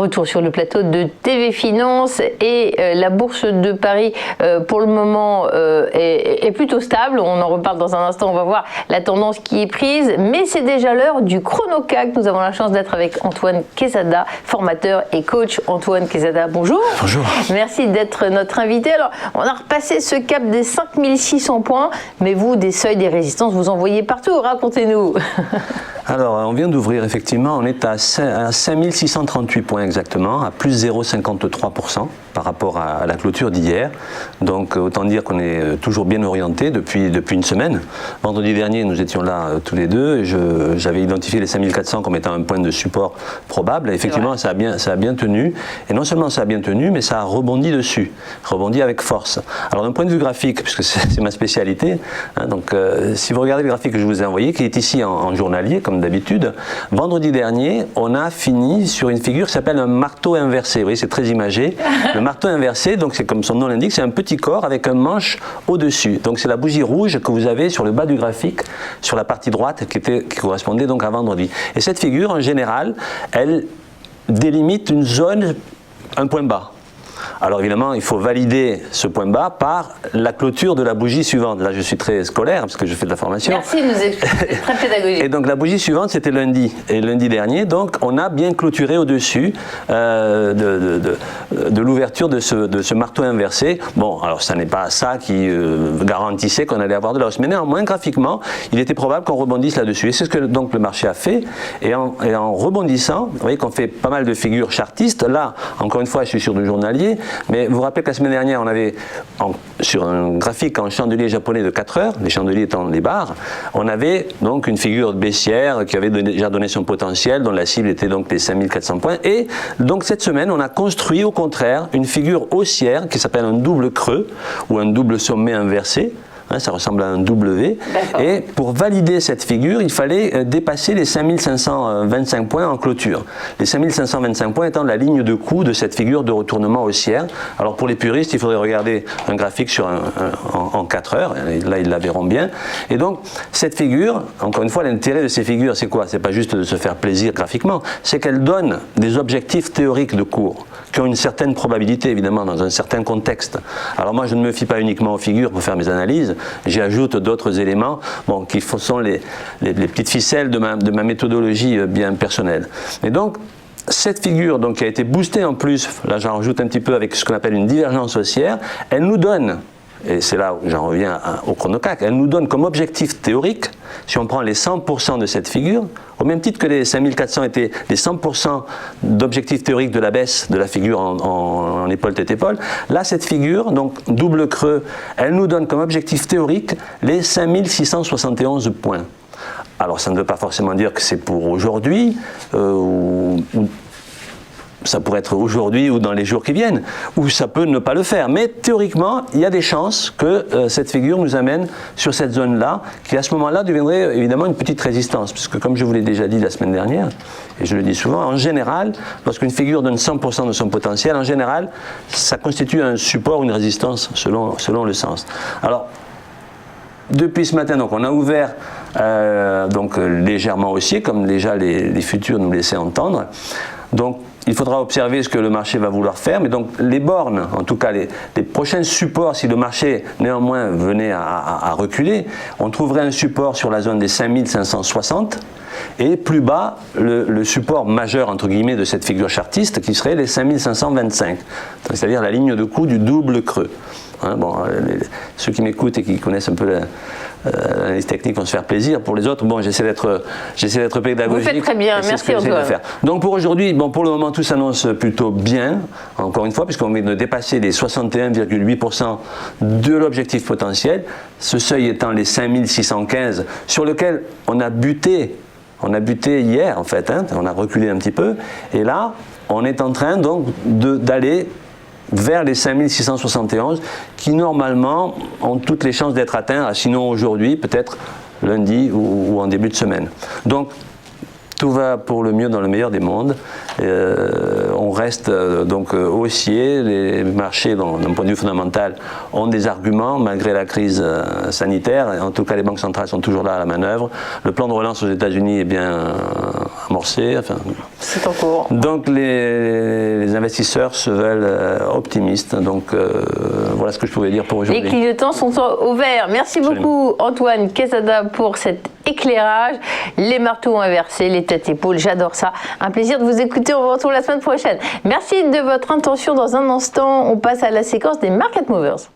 retour sur le plateau de TV Finance et la bourse de Paris pour le moment est plutôt stable. On en reparle dans un instant, on va voir la tendance qui est prise, mais c'est déjà l'heure du chrono-CAC. Nous avons la chance d'être avec Antoine Quezada, formateur et coach. Antoine Quezada, bonjour. Bonjour. Merci d'être notre invité. Alors, on a repassé ce cap des 5600 points, mais vous, des seuils, des résistances, vous en voyez partout. Racontez-nous. Alors, on vient d'ouvrir, effectivement, on est à 5638 points exactement, à plus 0,53% par rapport à la clôture d'hier. Donc, autant dire qu'on est toujours bien orienté depuis une semaine. Vendredi dernier, nous étions là tous les deux. J'avais identifié les 5400 comme étant un point de support probable. Et effectivement, ça a bien tenu. Et non seulement ça a bien tenu, mais ça a rebondi dessus, rebondi avec force. Alors, d'un point de vue graphique, puisque c'est ma spécialité, hein, donc si vous regardez le graphique que je vous ai envoyé, qui est ici en journalier, comme d'habitude, vendredi dernier, on a fini sur une figure qui s'appelle un marteau inversé. Vous voyez, c'est très imagé. Le marteau inversé, donc c'est comme son nom l'indique, c'est un petit corps avec un manche au-dessus. Donc c'est la bougie rouge que vous avez sur le bas du graphique, sur la partie droite, qui correspondait donc à vendredi. Et cette figure, en général, elle délimite une zone, un point bas. Alors évidemment, il faut valider ce point bas par la clôture de la bougie suivante. Là, je suis très scolaire parce que je fais de la formation. Merci de nous expliquer, très pédagogique. Et donc la bougie suivante, c'était lundi. Et lundi dernier, donc, on a bien clôturé au-dessus de l'ouverture de ce marteau inversé. Bon, alors ça n'est pas ça qui garantissait qu'on allait avoir de la hausse. Mais néanmoins, graphiquement, il était probable qu'on rebondisse là-dessus. Et c'est ce que donc le marché a fait. Et en rebondissant, vous voyez qu'on fait pas mal de figures chartistes. Là, encore une fois, je suis sur du journalier. Mais vous vous rappelez que la semaine dernière, on avait, sur un graphique en chandelier japonais de 4 heures, les chandeliers étant les barres, on avait donc une figure baissière qui avait déjà donné son potentiel, dont la cible était donc les 5400 points. Et donc cette semaine, on a construit au contraire une figure haussière qui s'appelle un double creux ou un double sommet inversé. Ça ressemble à un W. Et pour valider cette figure, il fallait dépasser les 5525 points en clôture. Les 5525 points étant la ligne de coup de cette figure de retournement haussière. Alors pour les puristes, il faudrait regarder un graphique en 4 heures. Là, ils la verront bien. Et donc, cette figure, encore une fois, l'intérêt de ces figures, c'est quoi? C'est pas juste de se faire plaisir graphiquement, c'est qu'elles donnent des objectifs théoriques de cours qui ont une certaine probabilité, évidemment, dans un certain contexte. Alors moi, je ne me fie pas uniquement aux figures pour faire mes analyses. J'y ajoute d'autres éléments qui sont les petites ficelles de ma méthodologie bien personnelle. Et donc, cette figure donc, qui a été boostée en plus, là j'en rajoute un petit peu avec ce qu'on appelle une divergence haussière, elle nous donne, et c'est là où j'en reviens au chrono-CAC, elle nous donne comme objectif théorique, si on prend les 100% de cette figure, au même titre que les 5400 étaient les 100% d'objectifs théoriques de la baisse de la figure en épaule tête épaule, là cette figure, donc double creux, elle nous donne comme objectif théorique les 5671 points. Alors ça ne veut pas forcément dire que c'est pour aujourd'hui, ça pourrait être aujourd'hui ou dans les jours qui viennent, ou ça peut ne pas le faire. Mais théoriquement, il y a des chances que cette figure nous amène sur cette zone-là, qui à ce moment-là deviendrait évidemment une petite résistance. Puisque comme je vous l'ai déjà dit la semaine dernière, et je le dis souvent, en général, lorsqu'une figure donne 100% de son potentiel, en général, ça constitue un support ou une résistance selon le sens. Alors, depuis ce matin, donc, on a ouvert légèrement haussier, comme déjà les futurs nous laissaient entendre. Donc, il faudra observer ce que le marché va vouloir faire, mais donc les bornes, en tout cas les prochains supports, si le marché néanmoins venait à reculer, on trouverait un support sur la zone des 5560 et plus bas le support majeur entre guillemets de cette figure chartiste qui serait les 5525, c'est-à-dire la ligne de coup du double creux. Hein, bon, ceux qui m'écoutent et qui connaissent un peu l'analyse technique vont se faire plaisir. Pour les autres, bon, j'essaie d'être pédagogique. Vous faites très bien, merci Antoine. Donc pour aujourd'hui, bon, pour le moment, tout s'annonce plutôt bien, encore une fois, puisqu'on vient de dépasser les 61,8% de l'objectif potentiel, ce seuil étant les 5615, sur lequel on a buté hier, en fait, hein, on a reculé un petit peu, et là, on est en train donc d'aller vers les 5671 qui normalement ont toutes les chances d'être atteints, sinon aujourd'hui, peut-être lundi ou en début de semaine. Donc tout va pour le mieux dans le meilleur des mondes. On reste donc haussier. Les marchés, d'un point de vue fondamental, ont des arguments malgré la crise sanitaire. En tout cas, les banques centrales sont toujours là à la manœuvre. Le plan de relance aux États-Unis est bien, à amorcé. Enfin, c'est en cours. Donc les investisseurs se veulent optimistes. Donc voilà ce que je pouvais dire pour aujourd'hui. Les clignotants sont au vert. Merci beaucoup Antoine Quesada pour cet éclairage. Les marteaux inversés, les têtes-épaules, j'adore ça. Un plaisir de vous écouter. On vous retrouve la semaine prochaine. Merci de votre intention. Dans un instant, on passe à la séquence des Market Movers.